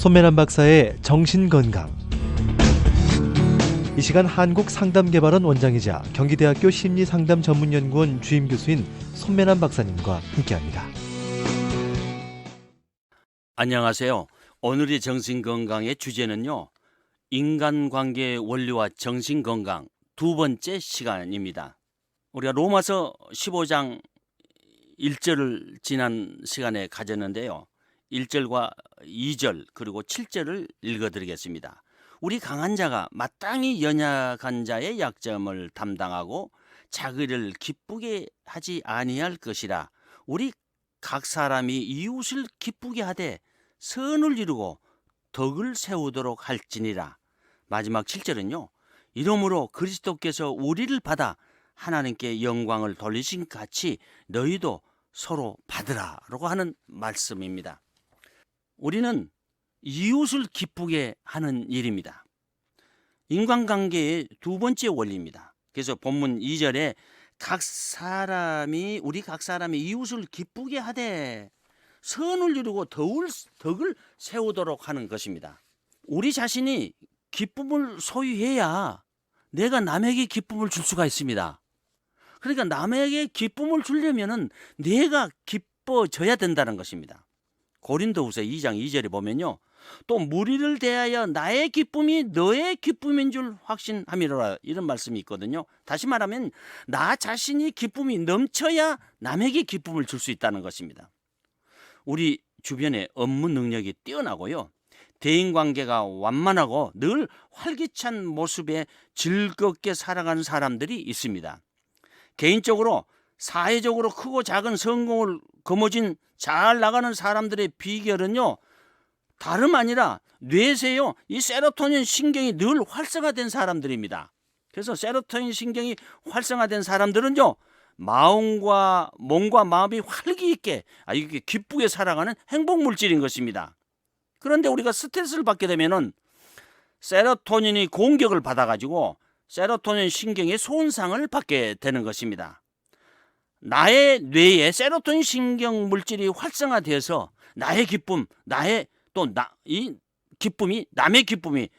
손매란 박사의 정신건강. 이 시간 한국상담개발원 원장이자 경기대학교 심리상담전문연구원 주임교수인 손매란 박사님과 함께합니다. 안녕하세요. 오늘의 정신건강의 주제는요, 인간관계의 원리와 정신건강 두 번째 시간입니다. 우리가 로마서 15장 1절을 지난 시간에 가졌는데요, 1절과 2절 그리고 7절을 읽어드리겠습니다. 우리 강한 자가 마땅히 연약한 자의 약점을 담당하고 자기를 기쁘게 하지 아니할 것이라. 우리 각 사람이 이웃을 기쁘게 하되 선을 이루고 덕을 세우도록 할지니라. 마지막 7절은요, 이러므로 그리스도께서 우리를 받아 하나님께 영광을 돌리신 같이 너희도 서로 받으라 라고 하는 말씀입니다. 우리는 이웃을 기쁘게 하는 일입니다. 인간관계의 두 번째 원리입니다. 그래서 본문 2절에 우리 각 사람이 이웃을 기쁘게 하되 선을 이루고 덕을 세우도록 하는 것입니다. 우리 자신이 기쁨을 소유해야 내가 남에게 기쁨을 줄 수가 있습니다. 그러니까 남에게 기쁨을 주려면은 내가 기뻐져야 된다는 것입니다. 고린도후서 2장 2절에 보면요, 또 무리를 대하여 나의 기쁨이 너의 기쁨인 줄 확신함이로라, 이런 말씀이 있거든요. 다시 말하면 나 자신이 기쁨이 넘쳐야 남에게 기쁨을 줄 수 있다는 것입니다. 우리 주변에 업무 능력이 뛰어나고요, 대인관계가 완만하고 늘 활기찬 모습에 즐겁게 살아가는 사람들이 있습니다. 개인적으로 사회적으로 크고 작은 성공을 거머쥔 잘 나가는 사람들의 비결은요, 다름 아니라 뇌세요, 이 세로토닌 신경이 늘 활성화된 사람들입니다. 그래서 세로토닌 신경이 활성화된 사람들은요, 몸과 마음이 활기 있게, 이렇게 기쁘게 살아가는 행복 물질인 것입니다. 그런데 우리가 스트레스를 받게 되면은 세로토닌이 공격을 받아가지고 세로토닌 신경의 손상을 받게 되는 것입니다. 나의 뇌에 세로토닌 신경 물질이 활성화되어서 나의 기쁨, 이 기쁨이 남의 기쁨이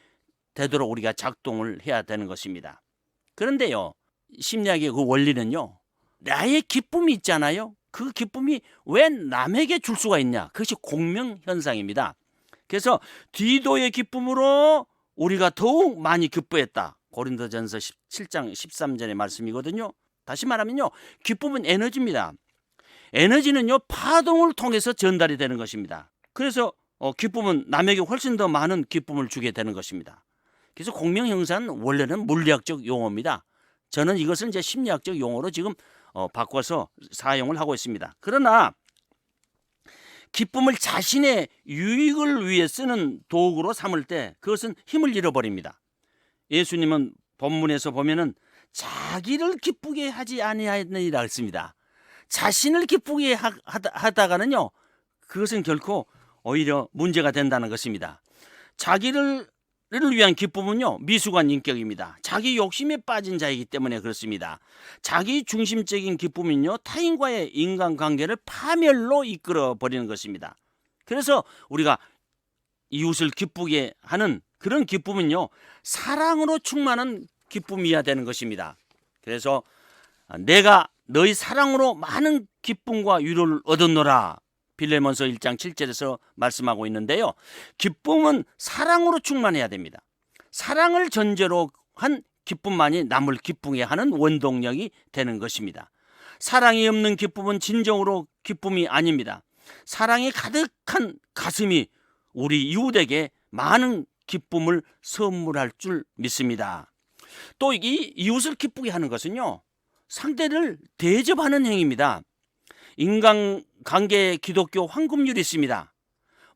되도록 우리가 작동을 해야 되는 것입니다. 그런데요, 심리학의 그 원리는요, 나의 기쁨이 있잖아요. 그 기쁨이 왜 남에게 줄 수가 있냐? 그것이 공명현상입니다. 그래서 디도의 기쁨으로 우리가 더욱 많이 기뻐했다. 고린도전서 17장 13절의 말씀이거든요. 다시 말하면요, 기쁨은 에너지입니다. 에너지는요, 파동을 통해서 전달이 되는 것입니다. 그래서 기쁨은 남에게 훨씬 더 많은 기쁨을 주게 되는 것입니다. 그래서 공명형상은 원래는 물리학적 용어입니다. 저는 이것을 이제 심리학적 용어로 지금 바꿔서 사용을 하고 있습니다. 그러나 기쁨을 자신의 유익을 위해 쓰는 도구로 삼을 때 그것은 힘을 잃어버립니다. 예수님은 본문에서 보면은 자기를 기쁘게 하지 아니하느니라 했습니다. 자신을 기쁘게 하다가는요, 그것은 결코 오히려 문제가 된다는 것입니다. 자기를 위한 기쁨은요, 미숙한 인격입니다. 자기 욕심에 빠진 자이기 때문에 그렇습니다. 자기 중심적인 기쁨은요, 타인과의 인간관계를 파멸로 이끌어 버리는 것입니다. 그래서 우리가 이웃을 기쁘게 하는 그런 기쁨은요, 사랑으로 충만한 기쁨이어야 되는 것입니다. 그래서 내가 너희 사랑으로 많은 기쁨과 위로를 얻었노라, 빌레몬서 1장 7절에서 말씀하고 있는데요, 기쁨은 사랑으로 충만해야 됩니다. 사랑을 전제로 한 기쁨만이 남을 기쁘게 하는 원동력이 되는 것입니다. 사랑이 없는 기쁨은 진정으로 기쁨이 아닙니다. 사랑이 가득한 가슴이 우리 이웃에게 많은 기쁨을 선물할 줄 믿습니다. 또 이 이웃을 기쁘게 하는 것은요, 상대를 대접하는 행위입니다. 인간관계에 기독교 황금률이 있습니다.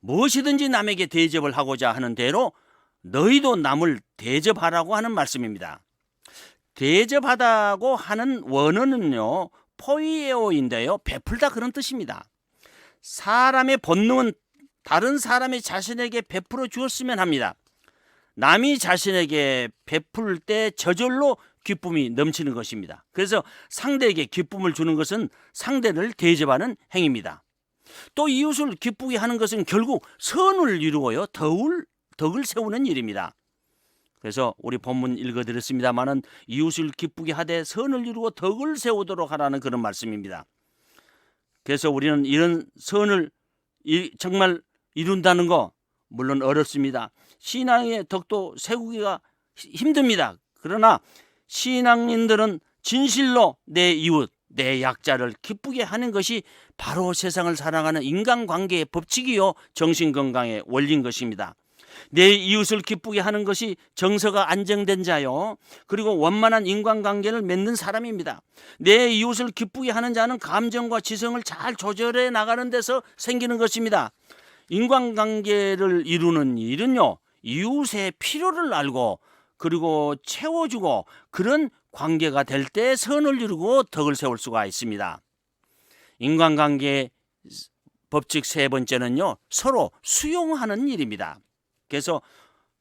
무엇이든지 남에게 대접을 하고자 하는 대로 너희도 남을 대접하라고 하는 말씀입니다. 대접하다고 하는 원어는요, 포이에오인데요, 베풀다 그런 뜻입니다. 사람의 본능은 다른 사람이 자신에게 베풀어 주었으면 합니다. 남이 자신에게 베풀 때 저절로 기쁨이 넘치는 것입니다. 그래서 상대에게 기쁨을 주는 것은 상대를 대접하는 행위입니다. 또 이웃을 기쁘게 하는 것은 결국 선을 이루고요. 덕을 세우는 일입니다. 그래서 우리 본문 읽어드렸습니다마는 이웃을 기쁘게 하되 선을 이루고 덕을 세우도록 하라는 그런 말씀입니다. 그래서 우리는 이런 선을 정말 이룬다는 거 물론 어렵습니다. 신앙의 덕도 세우기가 힘듭니다. 그러나 신앙인들은 진실로 내 이웃, 내 약자를 기쁘게 하는 것이 바로 세상을 살아가는 인간관계의 법칙이요 정신건강의 원리인 것입니다. 내 이웃을 기쁘게 하는 것이 정서가 안정된 자요, 그리고 원만한 인간관계를 맺는 사람입니다. 내 이웃을 기쁘게 하는 자는 감정과 지성을 잘 조절해 나가는 데서 생기는 것입니다. 인간관계를 이루는 일은요, 이웃의 필요를 알고 그리고 채워주고 그런 관계가 될 때 선을 이루고 덕을 세울 수가 있습니다. 인간관계 법칙 세 번째는요, 서로 수용하는 일입니다. 그래서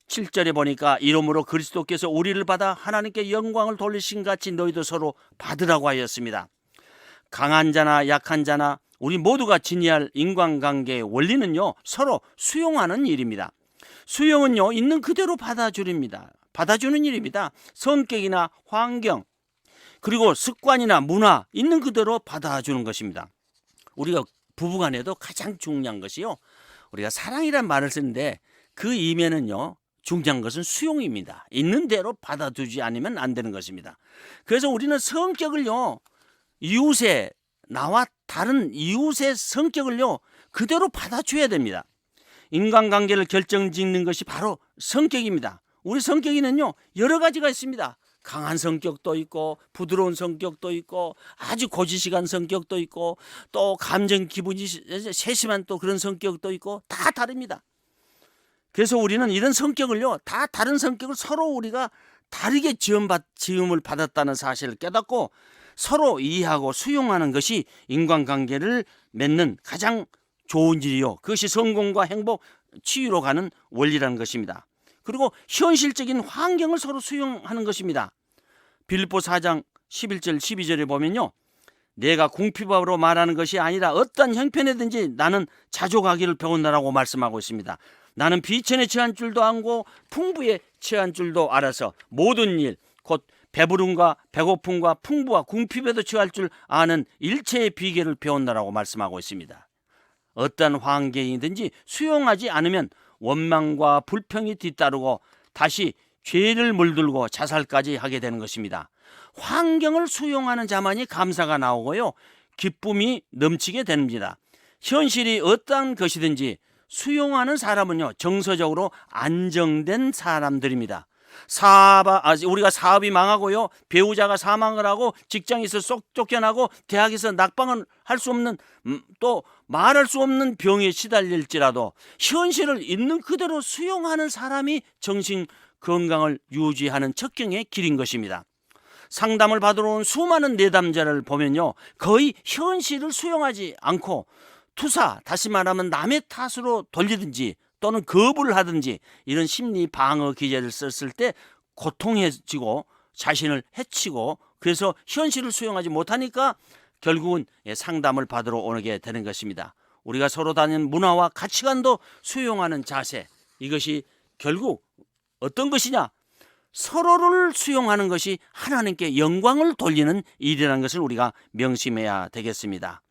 7절에 보니까 이러므로 그리스도께서 우리를 받아 하나님께 영광을 돌리신 같이 너희도 서로 받으라고 하였습니다. 강한 자나 약한 자나 우리 모두가 지니할 인간관계의 원리는요, 서로 수용하는 일입니다. 수용은요, 있는 그대로 받아주는 일입니다. 성격이나 환경, 그리고 습관이나 문화 있는 그대로 받아주는 것입니다. 우리가 부부간에도 가장 중요한 것이요, 우리가 사랑이란 말을 쓰는데 그 이면은요, 중요한 것은 수용입니다. 있는 대로 받아두지 않으면 안 되는 것입니다. 그래서 우리는 성격을요, 나와 다른 이웃의 성격을요, 그대로 받아줘야 됩니다. 인간관계를 결정짓는 것이 바로 성격입니다. 우리 성격에는요, 여러 가지가 있습니다. 강한 성격도 있고 부드러운 성격도 있고 아주 고지식한 성격도 있고 또 감정 기분이 세심한 또 그런 성격도 있고 다 다릅니다. 그래서 우리는 이런 성격을요, 다 다른 성격을 서로 우리가 다르게 지음을 받았다는 사실을 깨닫고 서로 이해하고 수용하는 것이 인간관계를 맺는 가장 좋은 일이요, 그것이 성공과 행복, 치유로 가는 원리라는 것입니다. 그리고 현실적인 환경을 서로 수용하는 것입니다. 빌립보 4장 11절 12절에 보면요, 내가 궁핍함으로 말하는 것이 아니라 어떤 형편이든지 나는 자족하기를 배운다라고 말씀하고 있습니다. 나는 비천에 처한 줄도 알고 풍부에 처한 줄도 알아서 모든 일, 곧 배부름과 배고픔과 풍부와 궁핍에도 처할 줄 아는 일체의 비결을 배운다라고 말씀하고 있습니다. 어떤 환경이든지 수용하지 않으면 원망과 불평이 뒤따르고 다시 죄를 물들고 자살까지 하게 되는 것입니다. 환경을 수용하는 자만이 감사가 나오고요, 기쁨이 넘치게 됩니다. 현실이 어떠한 것이든지 수용하는 사람은요, 정서적으로 안정된 사람들입니다. 우리가 사업이 망하고요, 배우자가 사망을 하고 직장에서 쏙 쫓겨나고 대학에서 낙방을 할 수 없는, 또 말할 수 없는 병에 시달릴지라도 현실을 있는 그대로 수용하는 사람이 정신 건강을 유지하는 척경의 길인 것입니다. 상담을 받으러 온 수많은 내담자를 보면요, 거의 현실을 수용하지 않고 다시 말하면 남의 탓으로 돌리든지 또는 거부를 하든지 이런 심리 방어 기제를 썼을 때 고통해지고 자신을 해치고, 그래서 현실을 수용하지 못하니까 결국은 상담을 받으러 오게 되는 것입니다. 우리가 서로 다른 문화와 가치관도 수용하는 자세, 이것이 결국 어떤 것이냐, 서로를 수용하는 것이 하나님께 영광을 돌리는 일이라는 것을 우리가 명심해야 되겠습니다.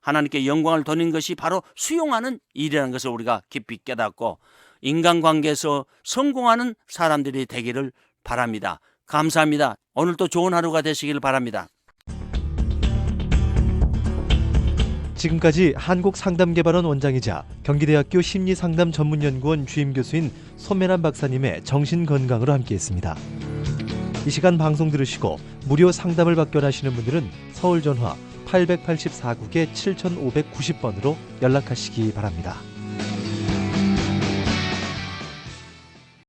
하나님께 영광을 돌리는 것이 바로 수용하는 일이라는 것을 우리가 깊이 깨닫고 인간관계에서 성공하는 사람들이 되기를 바랍니다. 감사합니다. 오늘도 좋은 하루가 되시길 바랍니다. 지금까지 한국상담개발원 원장이자 경기대학교 심리상담전문연구원 주임교수인 손매란 박사님의 정신건강으로 함께했습니다. 이 시간 방송 들으시고 무료 상담을 받기 원하시는 분들은 서울 전화 884국에 7590번으로 연락하시기 바랍니다.